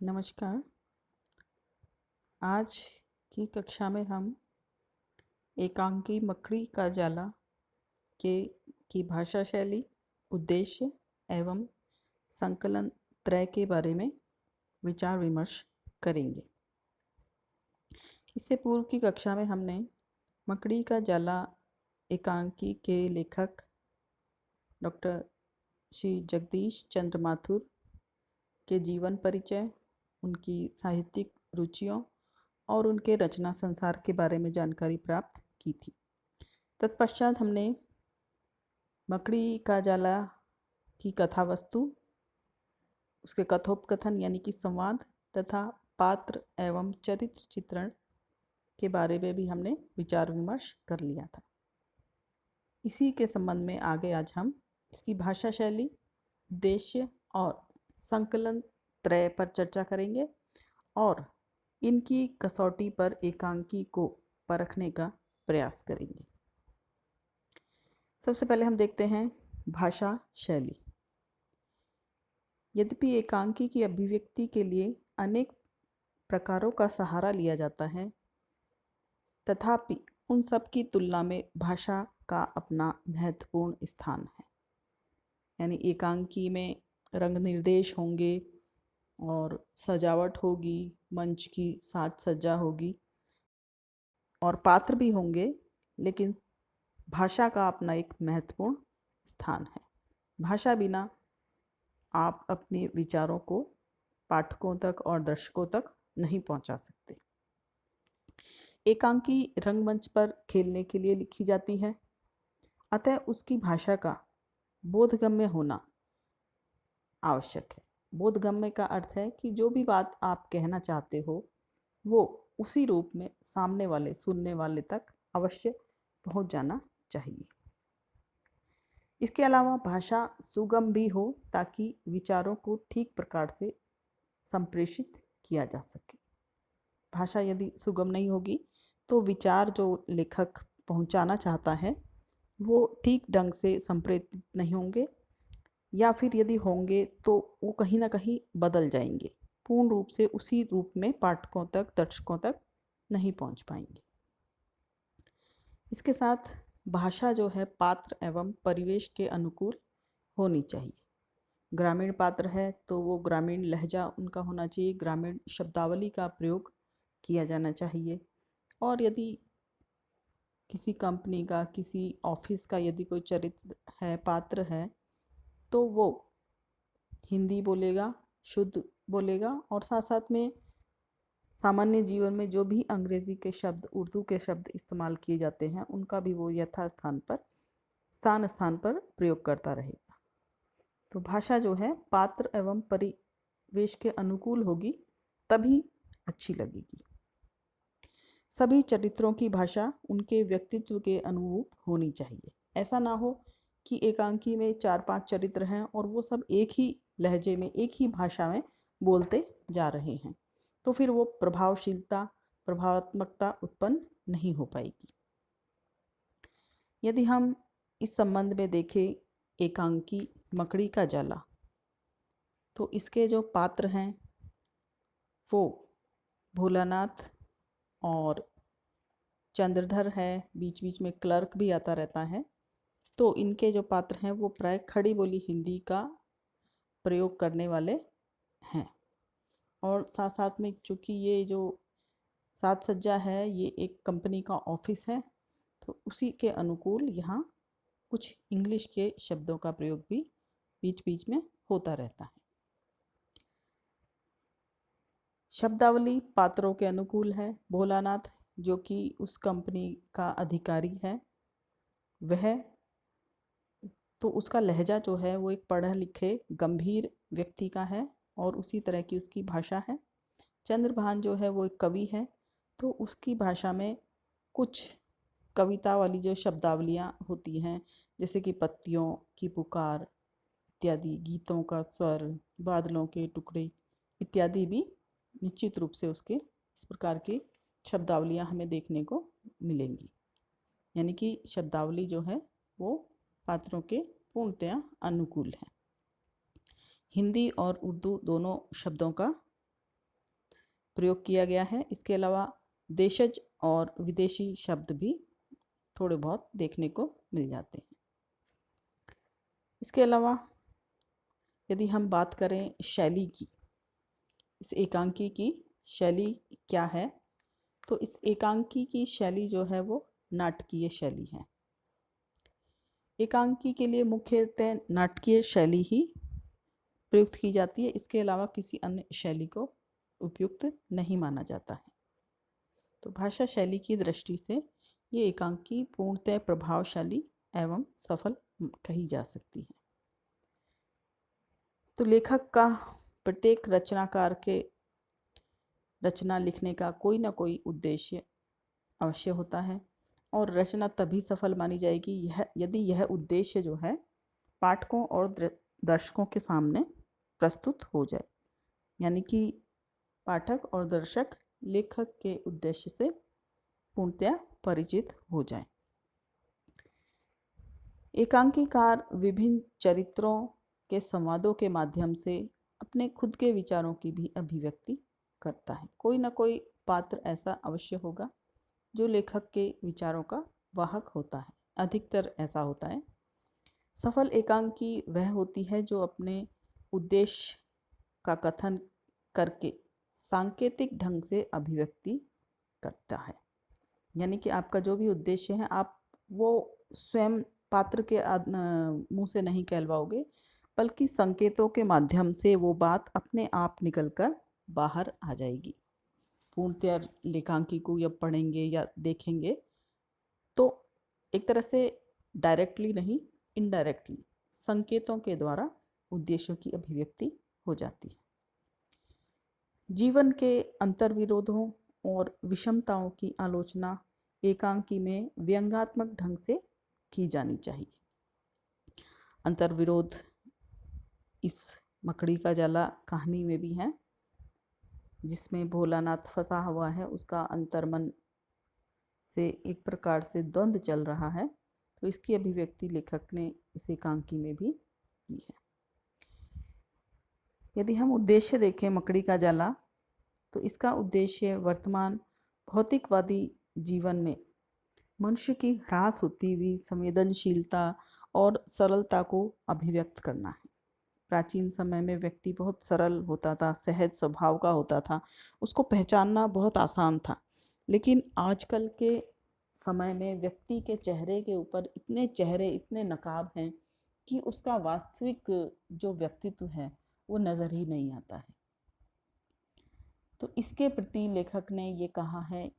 नमस्कार। आज की कक्षा में हम एकांकी मकड़ी का जाला के की भाषा शैली, उद्देश्य एवं संकलन त्रय के बारे में विचार विमर्श करेंगे। इससे पूर्व की कक्षा में हमने मकड़ी का जाला एकांकी के लेखक डॉक्टर श्री जगदीश चंद्र माथुर के जीवन परिचय, उनकी साहित्यिक रुचियों और उनके रचना संसार के बारे में जानकारी प्राप्त की थी। तत्पश्चात हमने मकड़ी का जाला की कथा वस्तु, उसके कथोपकथन यानी कि संवाद तथा पात्र एवं चरित्र चित्रण के बारे में भी हमने विचार विमर्श कर लिया था। इसी के संबंध में आगे आज हम इसकी भाषा शैली, उद्देश्य और संकलन त्रय पर चर्चा करेंगे और इनकी कसौटी पर एकांकी को परखने का प्रयास करेंगे। सबसे पहले हम देखते हैं भाषा शैली। यद्यपि एकांकी की अभिव्यक्ति के लिए अनेक प्रकारों का सहारा लिया जाता है, तथापि उन सब की तुलना में भाषा का अपना महत्वपूर्ण स्थान है। यानी एकांकी में रंग निर्देश होंगे और सजावट होगी, मंच की साज सज्जा होगी और पात्र भी होंगे, लेकिन भाषा का अपना एक महत्वपूर्ण स्थान है। भाषा बिना आप अपने विचारों को पाठकों तक और दर्शकों तक नहीं पहुंचा सकते। एकांकी रंगमंच पर खेलने के लिए लिखी जाती है, अतः उसकी भाषा का बोधगम्य होना आवश्यक है। बोधगम्य का अर्थ है कि जो भी बात आप कहना चाहते हो वो उसी रूप में सामने वाले सुनने वाले तक अवश्य पहुंच जाना चाहिए। इसके अलावा भाषा सुगम भी हो ताकि विचारों को ठीक प्रकार से संप्रेषित किया जा सके। भाषा यदि सुगम नहीं होगी तो विचार जो लेखक पहुंचाना चाहता है वो ठीक ढंग से संप्रेषित नहीं होंगे, या फिर यदि होंगे तो वो कहीं ना कहीं बदल जाएंगे, पूर्ण रूप से उसी रूप में पाठकों तक, दर्शकों तक नहीं पहुंच पाएंगे। इसके साथ भाषा जो है पात्र एवं परिवेश के अनुकूल होनी चाहिए। ग्रामीण पात्र है तो वो ग्रामीण लहजा उनका होना चाहिए, ग्रामीण शब्दावली का प्रयोग किया जाना चाहिए। और यदि किसी कंपनी का, किसी ऑफिस का यदि कोई चरित्र है, पात्र है, तो वो हिंदी बोलेगा, शुद्ध बोलेगा और साथ साथ में सामान्य जीवन में जो भी अंग्रेजी के शब्द, उर्दू के शब्द इस्तेमाल किए जाते हैं उनका भी वो यथास्थान पर स्थान पर प्रयोग करता रहेगा। तो भाषा जो है पात्र एवं परिवेश के अनुकूल होगी तभी अच्छी लगेगी। सभी चरित्रों की भाषा उनके व्यक्तित्व के अनुरूप होनी चाहिए। ऐसा ना हो कि एकांकी में 4-5 चरित्र हैं और वो सब एक ही लहजे में, एक ही भाषा में बोलते जा रहे हैं, तो फिर वो प्रभावशीलता, प्रभावात्मकता उत्पन्न नहीं हो पाएगी। यदि हम इस संबंध में देखें एकांकी मकड़ी का जाला, तो इसके जो पात्र हैं वो भोलानाथ और चंद्रधर है, बीच बीच में क्लर्क भी आता रहता है। तो इनके जो पात्र हैं वो प्राय खड़ी बोली हिंदी का प्रयोग करने वाले हैं। और साथ साथ में चूँकि ये जो साज सज्जा है ये एक कंपनी का ऑफिस है, तो उसी के अनुकूल यहाँ कुछ इंग्लिश के शब्दों का प्रयोग भी बीच बीच में होता रहता है। शब्दावली पात्रों के अनुकूल है। भोलानाथ जो कि उस कंपनी का अधिकारी है, वह तो उसका लहजा जो है वो एक पढ़े लिखे गंभीर व्यक्ति का है और उसी तरह की उसकी भाषा है। चंद्रभान जो है वो एक कवि है, तो उसकी भाषा में कुछ कविता वाली जो शब्दावलियाँ होती हैं, जैसे कि पत्तियों की पुकार इत्यादि, गीतों का स्वर, बादलों के टुकड़े इत्यादि भी निश्चित रूप से उसके इस प्रकार की शब्दावलियाँ हमें देखने को मिलेंगी। यानी कि शब्दावली जो है वो पात्रों के पूर्णतया अनुकूल है। हिंदी और उर्दू दोनों शब्दों का प्रयोग किया गया है। इसके अलावा देशज और विदेशी शब्द भी थोड़े बहुत देखने को मिल जाते हैं। इसके अलावा यदि हम बात करें शैली की, इस एकांकी की शैली क्या है, तो इस एकांकी की शैली जो है वो नाटकीय शैली है। एकांकी के लिए मुख्यतः नाटकीय शैली ही प्रयुक्त की जाती है। इसके अलावा किसी अन्य शैली को उपयुक्त नहीं माना जाता है। तो भाषा शैली की दृष्टि से ये एकांकी पूर्णतः प्रभावशाली एवं सफल कही जा सकती है। तो लेखक का, प्रत्येक रचनाकार के रचना लिखने का कोई ना कोई उद्देश्य अवश्य होता है, और रचना तभी सफल मानी जाएगी यदि यह उद्देश्य जो है पाठकों और दर्शकों के सामने प्रस्तुत हो जाए, यानी कि पाठक और दर्शक लेखक के उद्देश्य से पूर्णतया परिचित हो जाए। एकांकीकार विभिन्न चरित्रों के संवादों के माध्यम से अपने खुद के विचारों की भी अभिव्यक्ति करता है। कोई ना कोई पात्र ऐसा अवश्य होगा जो लेखक के विचारों का वाहक होता है, अधिकतर ऐसा होता है। सफल एकांकी वह होती है जो अपने उद्देश्य का कथन करके सांकेतिक ढंग से अभिव्यक्ति करता है, यानी कि आपका जो भी उद्देश्य है आप वो स्वयं पात्र के मुंह से नहीं कहलवाओगे, बल्कि संकेतों के माध्यम से वो बात अपने आप निकलकर बाहर आ जाएगी। पूर्णतया लेखांकी को जब पढ़ेंगे या देखेंगे तो एक तरह से डायरेक्टली नहीं, इनडायरेक्टली संकेतों के द्वारा उद्देश्यों की अभिव्यक्ति हो जाती है। जीवन के अंतर्विरोधों और विषमताओं की आलोचना एकांकी में व्यंग्यात्मक ढंग से की जानी चाहिए। अंतर्विरोध इस मकड़ी का जाला कहानी में भी है, जिसमें भोलानाथ फंसा हुआ है, उसका अंतर्मन से एक प्रकार से द्वंद्व चल रहा है, तो इसकी अभिव्यक्ति लेखक ने इस एकांकी में भी की है। यदि हम उद्देश्य देखें मकड़ी का जाला, तो इसका उद्देश्य वर्तमान भौतिकवादी जीवन में मनुष्य की ह्रास होती हुई संवेदनशीलता और सरलता को अभिव्यक्त करना है। प्राचीन समय में व्यक्ति बहुत सरल होता था, सहज स्वभाव का होता था, उसको पहचानना बहुत आसान था। लेकिन आजकल के समय में व्यक्ति के चेहरे के ऊपर इतने नकाब हैं कि उसका वास्तविक जो व्यक्तित्व है वो नज़र ही नहीं आता है। तो इसके प्रति लेखक ने ये कहा है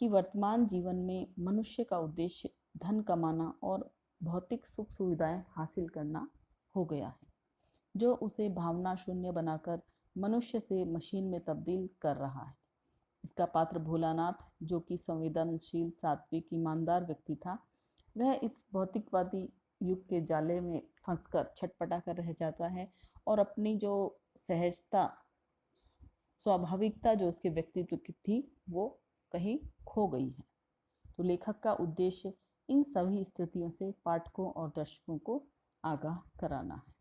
कि वर्तमान जीवन में मनुष्य का उद्देश्य धन कमाना और भौतिक सुख सुविधाएं हासिल करना हो गया है, जो उसे भावना शून्य बनाकर मनुष्य से मशीन में तब्दील कर रहा है। इसका पात्र भोलानाथ, जो कि संवेदनशील, सात्विक, ईमानदार व्यक्ति था, वह इस भौतिकवादी युग के जाले में फंसकर छटपटा कर रह जाता है और अपनी जो सहजता, स्वाभाविकता जो उसके व्यक्तित्व की थी वो कहीं खो गई है। तो लेखक का उद्देश्य इन सभी स्थितियों से पाठकों और दर्शकों को आगाह कराना है।